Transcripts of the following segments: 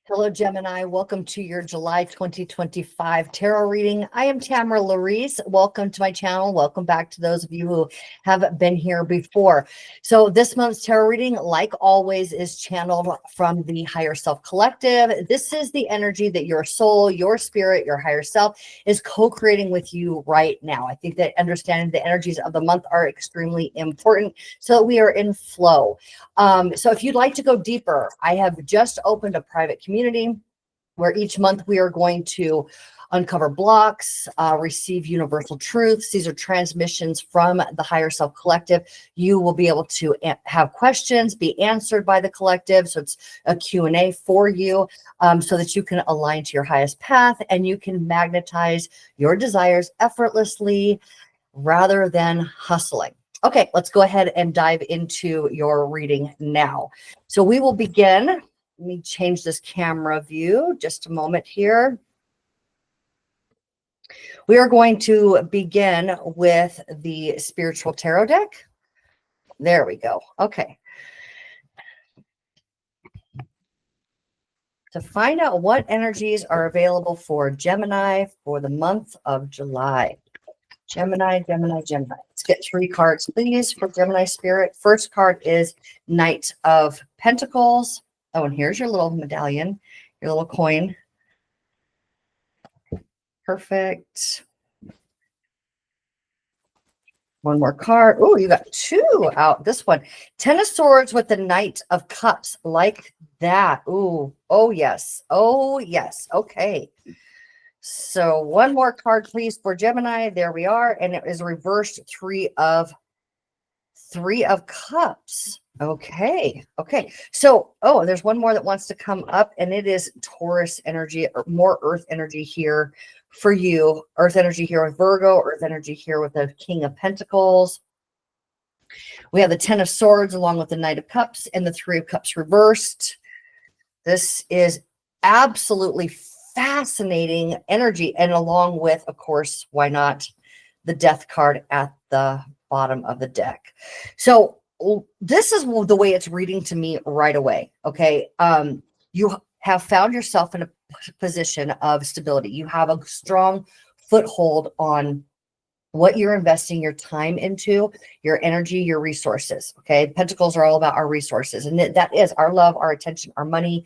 Hello, Gemini. Welcome to your July 2025 tarot reading. I am Tamara Larice. Welcome to my channel. Welcome back to those of you who have been here before. So this month's tarot reading, like always, is channeled from the Higher Self Collective. This is the energy that your soul, your spirit, your higher self is co-creating with you right now. I think that understanding the energies of the month are extremely important so that we are in flow. So if you'd like to go deeper, I have just opened a private community where each month we are going to uncover blocks, receive universal truths. These are transmissions from the Higher Self Collective. You will be able to have questions, be answered by the collective. So it's a Q&A for you so that you can align to your highest path and you can magnetize your desires effortlessly rather than hustling. Okay, let's go ahead and dive into your reading now. So we will begin. Let me change this camera view just a moment here. We are going to begin with the spiritual tarot deck. There we go. Okay. To find out what energies are available for Gemini for the month of July. Gemini. Let's get 3 cards, please, for Gemini spirit. First card is Knight of Pentacles. Oh, and here's your little medallion, your little coin. Perfect. One more card. Oh, you got 2 out. This one. 10 of Swords with the Knight of Cups. Like that. Ooh. Oh, yes. Oh, yes. Okay. So one more card, please, for Gemini. There we are. And it is reversed 3 of Cups. Okay. So, there's one more that wants to come up, and it is Taurus energy, or more earth energy here for you. Earth energy here with Virgo, earth energy here with the King of Pentacles. We have the 10 of Swords along with the Knight of Cups and the 3 of Cups reversed. This is absolutely fascinating energy, and along with, of course, why not, the Death card at the bottom of the deck. So this is the way it's reading to me right away. Okay. You have found yourself in a position of stability. You have a strong foothold on what you're investing your time into, your energy, your resources. Okay. Pentacles are all about our resources. And that is our love, our attention, our money,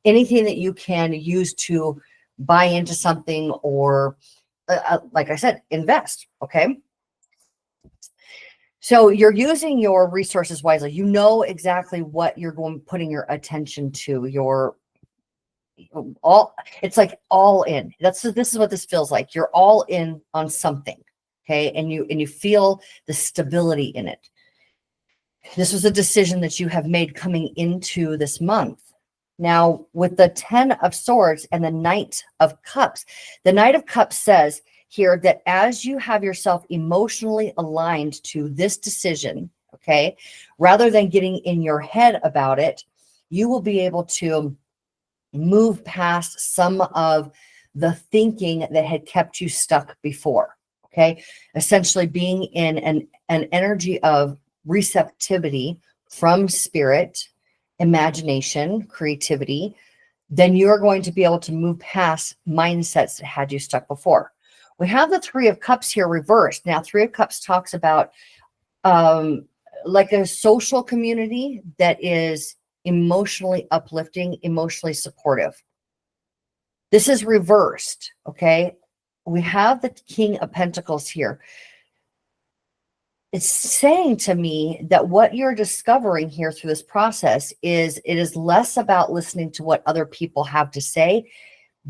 anything that you can use to buy into something or, like I said, invest. Okay. So you're using your resources wisely. You know exactly what you're putting your attention to. It's like all in. This is what this feels like. You're all in on something. Okay. And you feel the stability in it. This was a decision that you have made coming into this month. Now, with the 10 of Swords and the Knight of Cups, the Knight of Cups says here that as you have yourself emotionally aligned to this decision, okay, rather than getting in your head about it, you will be able to move past some of the thinking that had kept you stuck before. Okay, essentially being in an energy of receptivity from spirit, imagination, creativity, then you're going to be able to move past mindsets that had you stuck before. We have the 3 of Cups here reversed. Now, 3 of Cups talks about like a social community that is emotionally uplifting, emotionally supportive. This is reversed, okay? We have the King of Pentacles here. It's saying to me that what you're discovering here through this process is it is less about listening to what other people have to say.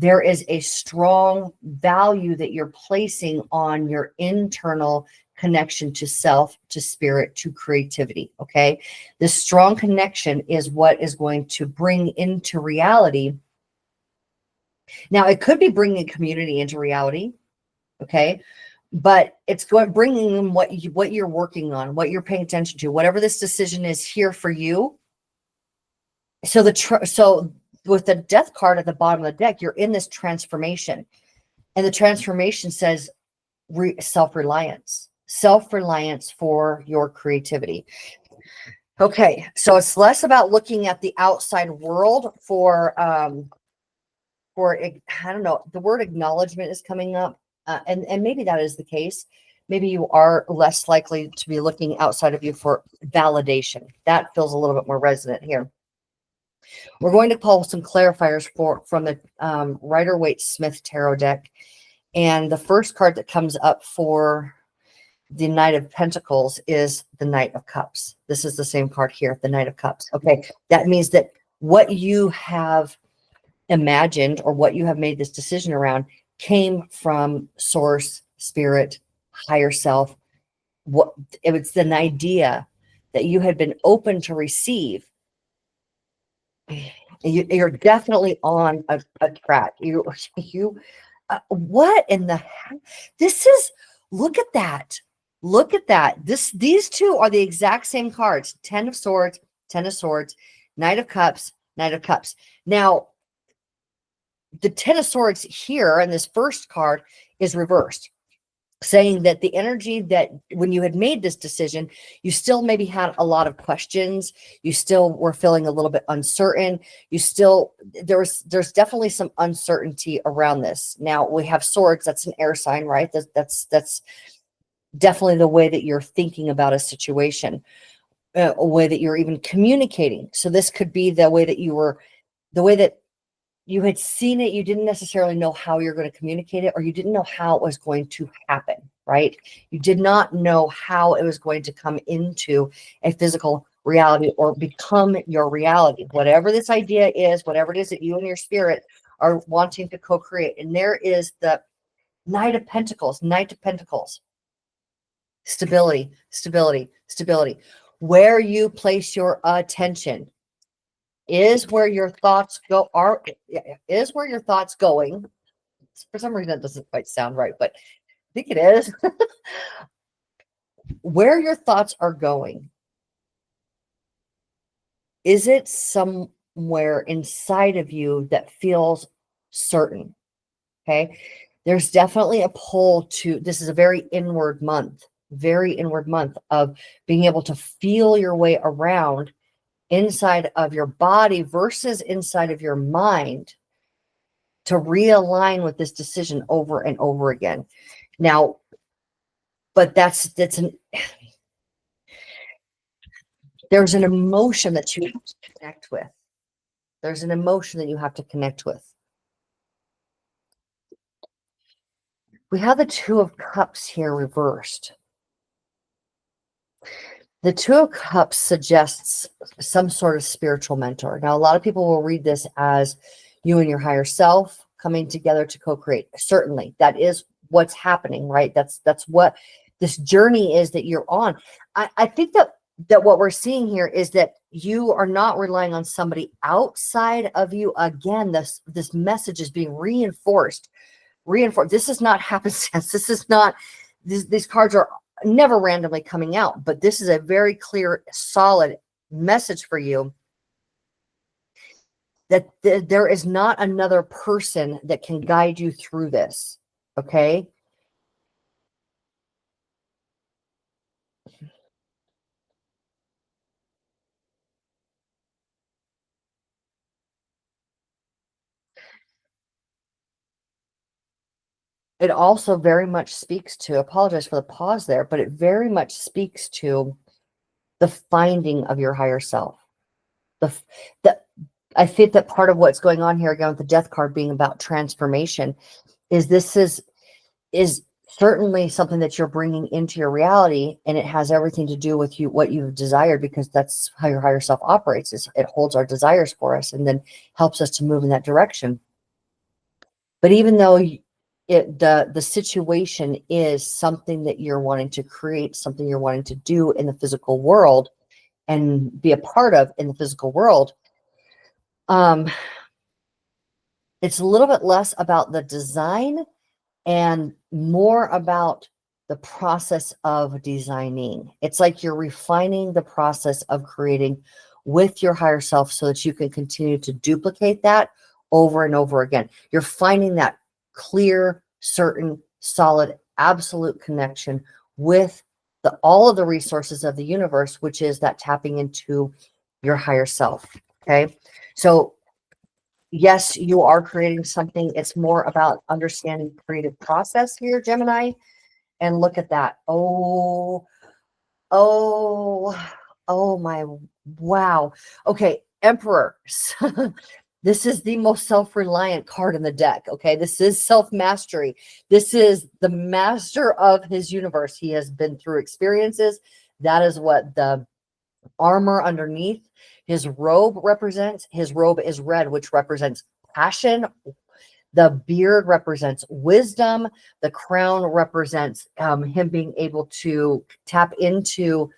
There is a strong value that you're placing on your internal connection to self, to spirit, to creativity. Okay. This strong connection is what is going to bring into reality. Now, it could be bringing community into reality. Okay. But it's bringing in what you're working on, what you're paying attention to, whatever this decision is here for you. So so with the Death card at the bottom of the deck, you're in this transformation, and the transformation says self-reliance for your creativity. Okay, so it's less about looking at the outside world for for, I don't know, the word acknowledgement is coming up. And maybe that is the case. Maybe you are less likely to be looking outside of you for validation. That feels a little bit more resonant here. We're going to pull some clarifiers from the Rider-Waite-Smith tarot deck. And the first card that comes up for the Knight of Pentacles is the Knight of Cups. This is the same card here, the Knight of Cups. Okay, that means that what you have imagined or what you have made this decision around came from source, spirit, higher self. What it was an idea that you had been open to receive. You're definitely on a track. What in the heck? This is, look at that. Look at that. These two are the exact same cards. 10 of Swords, 10 of Swords, Knight of Cups, Knight of Cups. Now, the 10 of Swords here in this first card is reversed, saying that the energy that when you had made this decision, you still maybe had a lot of questions. You still were feeling a little bit uncertain. There's definitely some uncertainty around this. Now we have Swords. That's an air sign, right? That's definitely the way that you're thinking about a situation, a way that you're even communicating. So this could be the way that you had seen it. You didn't necessarily know how you're going to communicate it, or you didn't know how it was going to happen, right? You did not know how it was going to come into a physical reality or become your reality. Whatever this idea is, whatever it is that you and your spirit are wanting to co-create. And there is the Knight of Pentacles, Knight of Pentacles. Stability, stability, stability. Where you place your attention is where your thoughts go, is where your thoughts going. For some reason, it doesn't quite sound right, but I think it is. Where your thoughts are going, is it somewhere inside of you that feels certain? Okay. There's definitely a pull to, this is a very inward month of being able to feel your way around inside of your body versus inside of your mind to realign with this decision over and over again. Now, but there's an emotion that you have to connect with. There's an emotion that you have to connect with. We have the Two of Cups here reversed. The Two of Cups suggests some sort of spiritual mentor. Now, a lot of people will read this as you and your higher self coming together to co-create. Certainly, that is what's happening, right? That's what this journey is that you're on. I think that what we're seeing here is that you are not relying on somebody outside of you. Again, this message is being reinforced. This is not happenstance. This is not, these cards are never randomly coming out, but this is a very clear, solid message for you that there is not another person that can guide you through this. Okay. It also very much speaks to, apologize for the pause there, but it very much speaks to the finding of your higher self. I think that part of what's going on here, again, with the Death card being about transformation, is this is certainly something that you're bringing into your reality, and it has everything to do with what you've desired, because that's how your higher self operates. It holds our desires for us and then helps us to move in that direction. But even though the situation is something that you're wanting to create, something you're wanting to do in the physical world and be a part of in the physical world, it's a little bit less about the design and more about the process of designing. It's like you're refining the process of creating with your higher self so that you can continue to duplicate that over and over again. You're finding that clear, certain, solid, absolute connection with all of the resources of the universe, which is that tapping into your higher self. Okay. So Yes, you are creating something. It's more about understanding creative process here, Gemini. And look at that. Oh, oh, oh my, wow. Okay, Emperor. This is the most self-reliant card in the deck. Okay, this is self-mastery. This is the master of his universe. He has been through experiences. That is what the armor underneath his robe represents. His robe is red, which represents passion. The beard represents wisdom. The crown represents him being able to tap into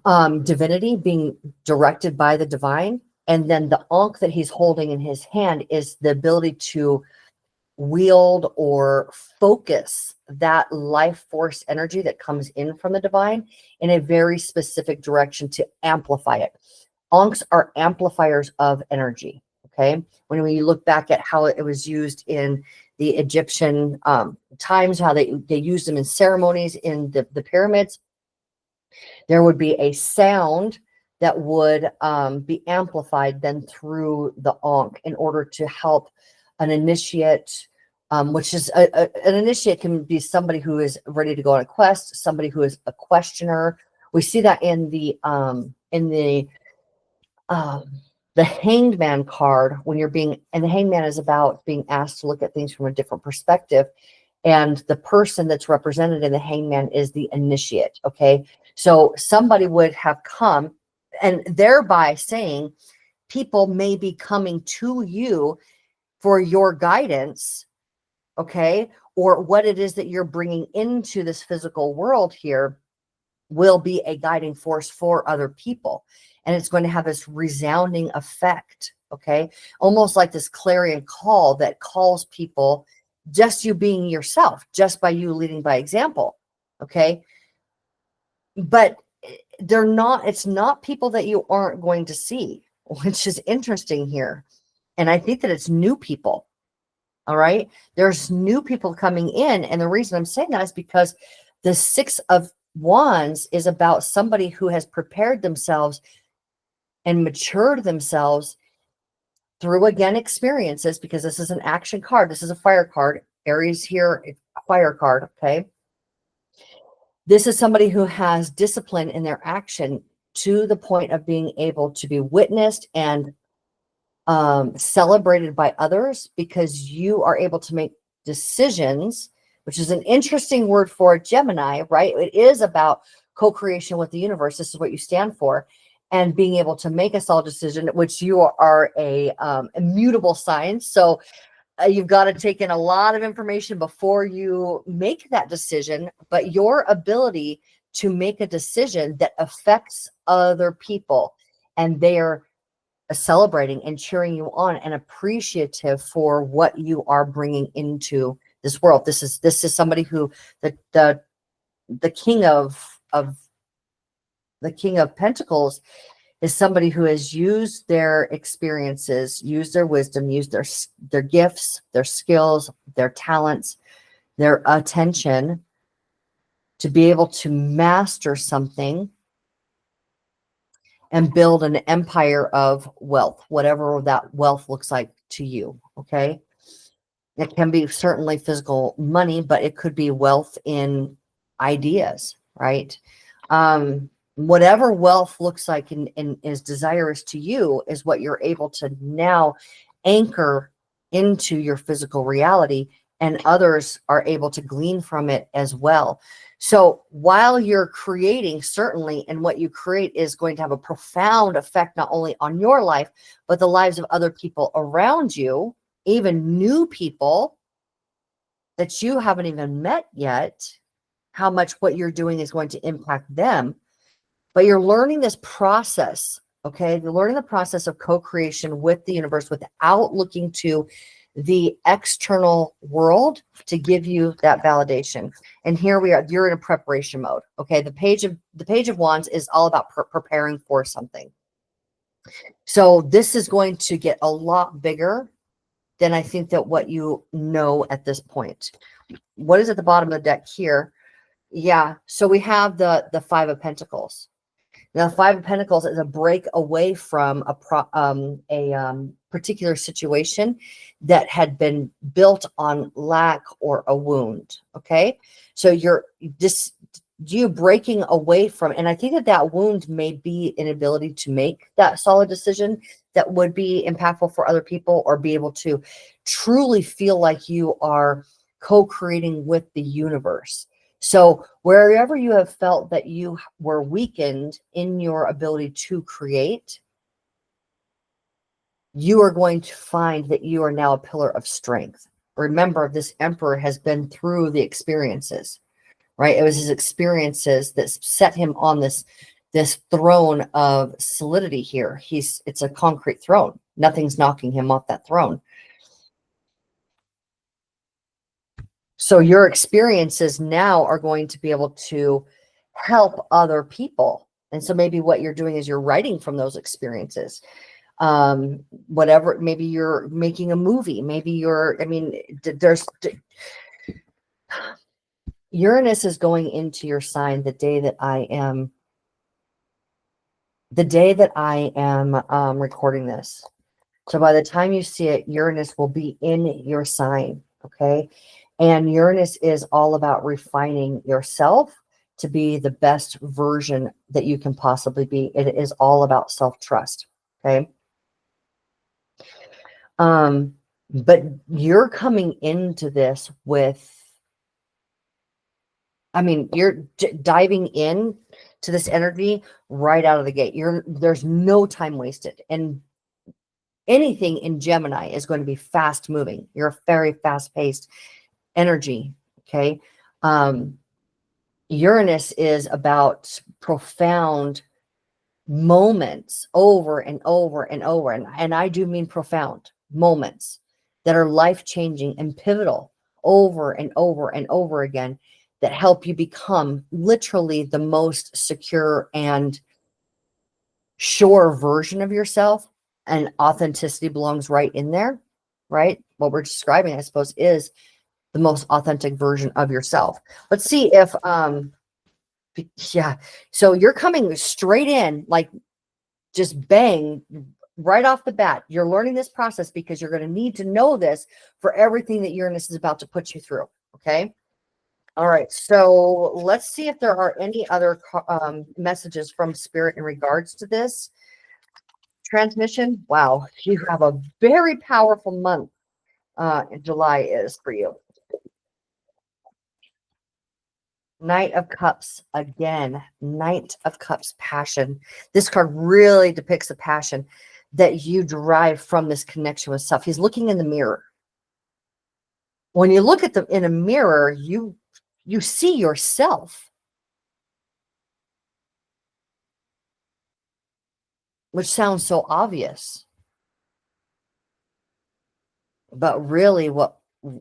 divinity, being directed by the divine. And then the ankh that he's holding in his hand is the ability to wield or focus that life force energy that comes in from the divine in a very specific direction to amplify it. Ankhs are amplifiers of energy. Okay. When we look back at how it was used in the Egyptian times, how they used them in ceremonies in the pyramids, there would be a sound that would be amplified then through the ankh in order to help an initiate, which is an initiate can be somebody who is ready to go on a quest, somebody who is a questioner. We see that in the um, Hanged Man card when you're being, and the Hanged Man is about being asked to look at things from a different perspective. And the person that's represented in the Hanged Man is the initiate. Okay. So somebody would have come and thereby saying people may be coming to you for your guidance. Okay. Or what it is that you're bringing into this physical world here will be a guiding force for other people. And it's going to have this resounding effect. Okay. Almost like this clarion call that calls people, just you being yourself, just by you leading by example. Okay. But they're not, it's not people that you aren't going to see, which is interesting here. And I think that it's new people. All right. There's new people coming in. And the reason I'm saying that is because the 6 of Wands is about somebody who has prepared themselves and matured themselves through, again, experiences, because this is an action card. This is a fire card. Aries here, a fire card. Okay. This is somebody who has discipline in their action to the point of being able to be witnessed and celebrated by others, because you are able to make decisions, which is an interesting word for Gemini, right? It is about co-creation with the universe. This is what you stand for. And being able to make a solid decision, which you are a immutable sign. So you've got to take in a lot of information before you make that decision. But your ability to make a decision that affects other people, and they are celebrating and cheering you on and appreciative for what you are bringing into this world. This is somebody who the king of the King of Pentacles is somebody who has used their experiences, used their wisdom, used their gifts, their skills, their talents, their attention to be able to master something and build an empire of wealth, whatever that wealth looks like to you. Okay. It can be certainly physical money, but it could be wealth in ideas, right? Whatever wealth looks like and is desirous to you is what you're able to now anchor into your physical reality, and others are able to glean from it as well. So while you're creating, certainly, and what you create is going to have a profound effect, not only on your life, but the lives of other people around you, even new people that you haven't even met yet, how much what you're doing is going to impact them. But you're learning this process, okay? You're learning the process of co-creation with the universe without looking to the external world to give you that validation. And here we are, you're in a preparation mode, okay? The Page of Wands is all about preparing for something. So this is going to get a lot bigger than I think that what you know at this point. What is at the bottom of the deck here? Yeah, so we have the 5 of Pentacles. Now, 5 of Pentacles is a break away from particular situation that had been built on lack or a wound. Okay. So you breaking away from, and I think that that wound may be inability to make that solid decision that would be impactful for other people, or be able to truly feel like you are co-creating with the universe. So wherever you have felt that you were weakened in your ability to create, you are going to find that you are now a pillar of strength. Remember, this emperor has been through the experiences, right? It was his experiences that set him on this throne of solidity here. It's a concrete throne. Nothing's knocking him off that throne. So your experiences now are going to be able to help other people. And so maybe what you're doing is you're writing from those experiences. Whatever, maybe you're making a movie, maybe Uranus is going into your sign the day that I am recording this. So by the time you see it, Uranus will be in your sign. Okay. And Uranus is all about refining yourself to be the best version that you can possibly be. It is all about self-trust. Okay. But you're coming into this with, you're diving in to this energy right out of the gate. There's no time wasted. And anything in Gemini is going to be fast moving. You're a very fast paced energy. Okay. Uranus is about profound moments over and over and over. And I do mean profound moments that are life-changing and pivotal over and over and over again, that help you become literally the most secure and sure version of yourself. And authenticity belongs right in there, right? What we're describing, I suppose, is the most authentic version of yourself. Let's see if, yeah. So you're coming straight in, like just bang, right off the bat. You're learning this process because you're going to need to know this for everything that Uranus is about to put you through. Okay. All right. So let's see if there are any other messages from Spirit in regards to this transmission. Wow. You have a very powerful month. July is for you. Knight of Cups again. Knight of Cups, passion. This card really depicts a passion that you derive from this connection with self. He's looking in the mirror. When you look at them in a mirror, you see yourself, which sounds so obvious. But really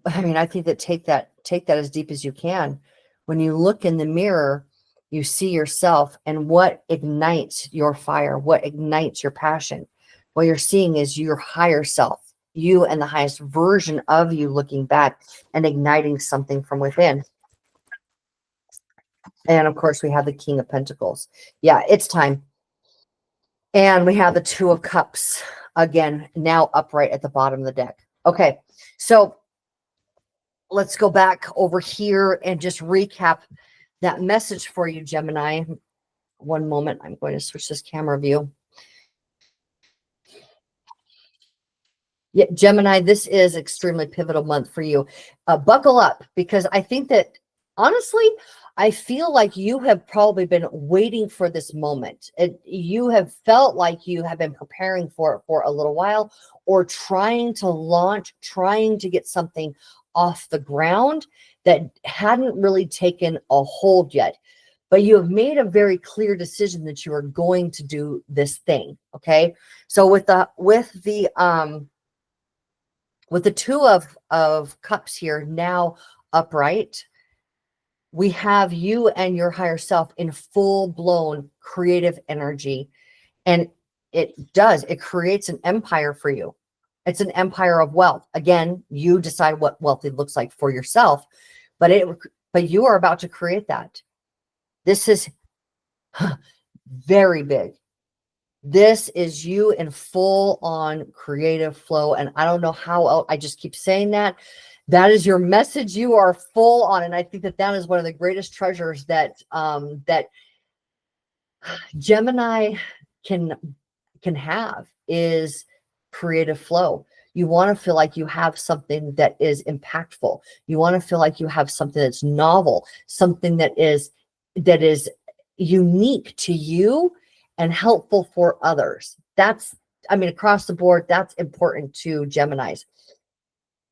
I think that take that as deep as you can. When you look in the mirror, you see yourself, and what ignites your fire, what ignites your passion. What you're seeing is your higher self, you and the highest version of you looking back and igniting something from within. And of course, we have the King of Pentacles. Yeah, it's time. And we have the Two of Cups again, now upright at the bottom of the deck. Okay, so let's go back over here and just recap that message for you, Gemini. One moment, I'm going to switch this camera view. Yeah, Gemini, this is extremely pivotal month for you. Buckle up, because I think that, honestly, I feel like you have probably been waiting for this moment. You have felt like you have been preparing for it for a little while, or trying to get something off the ground that hadn't really taken a hold yet. But you have made a very clear decision that you are going to do this thing. Okay. So with the Two of Cups here now upright, we have you and your higher self in full-blown creative energy. And it creates an empire for you. It's an empire of wealth. Again, you decide what wealthy looks like for yourself, but you are about to create that. This is very big. This is you in full on creative flow. And I don't know how else, I just keep saying that. That is your message. You are full on. And I think that that is one of the greatest treasures that, that Gemini can have is creative flow. You want to feel like you have something that is impactful. You want to feel like you have something that's novel, something that is unique to you and helpful for others. That's, I mean, across the board, that's important to Geminis.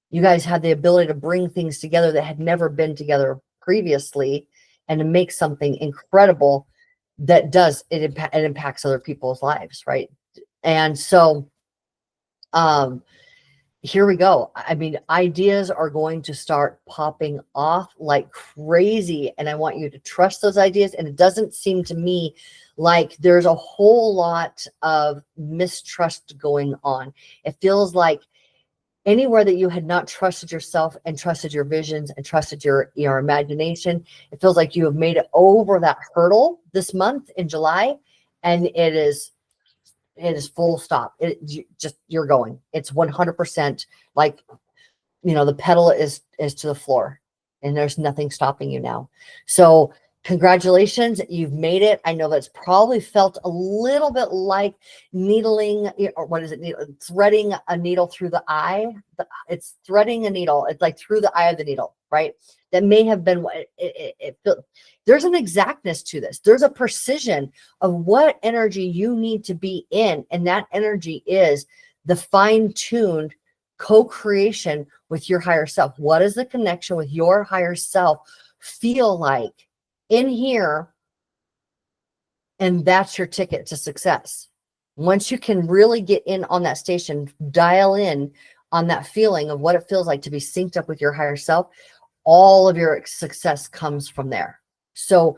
You guys have the ability to bring things together that had never been together previously and to make something incredible that does it, it impacts other people's lives, right? And so here we go. I mean, ideas are going to start popping off like crazy, and I want you to trust those ideas. And it doesn't seem to me like there's a whole lot of mistrust going on. It feels like anywhere that you had not trusted yourself and trusted your visions and trusted your imagination, it feels like you have made it over that hurdle this month in July, and it is full stop. You're going. It's 100% like, you know, the pedal is to the floor and there's nothing stopping you now. So congratulations, you've made it. I know that's probably felt a little bit like needling, or what is it? Threading a needle through the eye. It's threading a needle. It's like through the eye of the needle, right? That may have been what it there's an exactness to this. There's a precision of what energy you need to be in. And that energy is the fine-tuned co-creation with your higher self. What is the connection with your higher self feel like in here? And that's your ticket to success. Once you can really get in on that station, dial in on that feeling of what it feels like to be synced up with your higher self, all of your success comes from there. So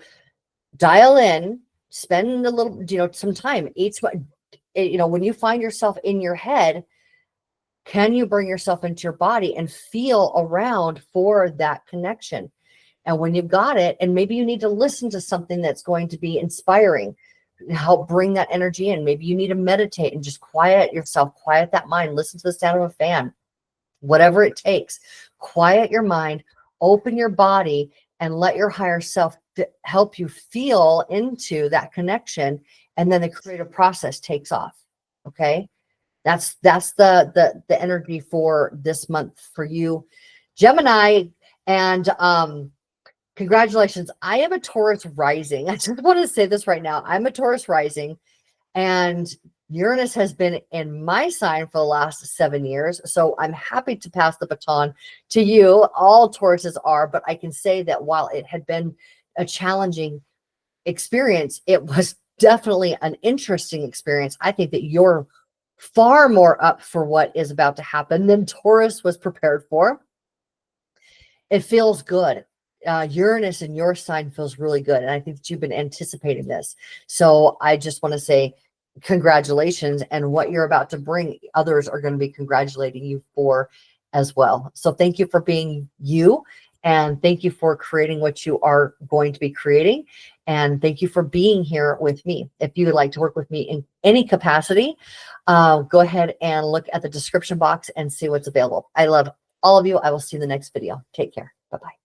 dial in, spend a little, some time each, when you find yourself in your head, can you bring yourself into your body and feel around for that connection? And when you've got it, and maybe you need to listen to something that's going to be inspiring, help bring that energy in. Maybe you need to meditate and just quiet yourself, quiet that mind, listen to the sound of a fan, whatever it takes. Quiet your mind, open your body, and let your higher self help you feel into that connection. And then the creative process takes off. Okay. That's the energy for this month for you, Gemini. And congratulations. I am a Taurus rising. I just want to say this right now. I'm a Taurus rising, and Uranus has been in my sign for the last 7 years. So I'm happy to pass the baton to you. All Tauruses are, but I can say that while it had been a challenging experience, it was definitely an interesting experience. I think that you're far more up for what is about to happen than Taurus was prepared for. It feels good. Uranus in your sign feels really good. And I think that you've been anticipating this. So I just want to say congratulations, and what you're about to bring, others are going to be congratulating you for as well. So thank you for being you, and thank you for creating what you are going to be creating. And thank you for being here with me. If you would like to work with me in any capacity, go ahead and look at the description box and see what's available. I love all of you. I will see you in the next video. Take care. Bye-bye.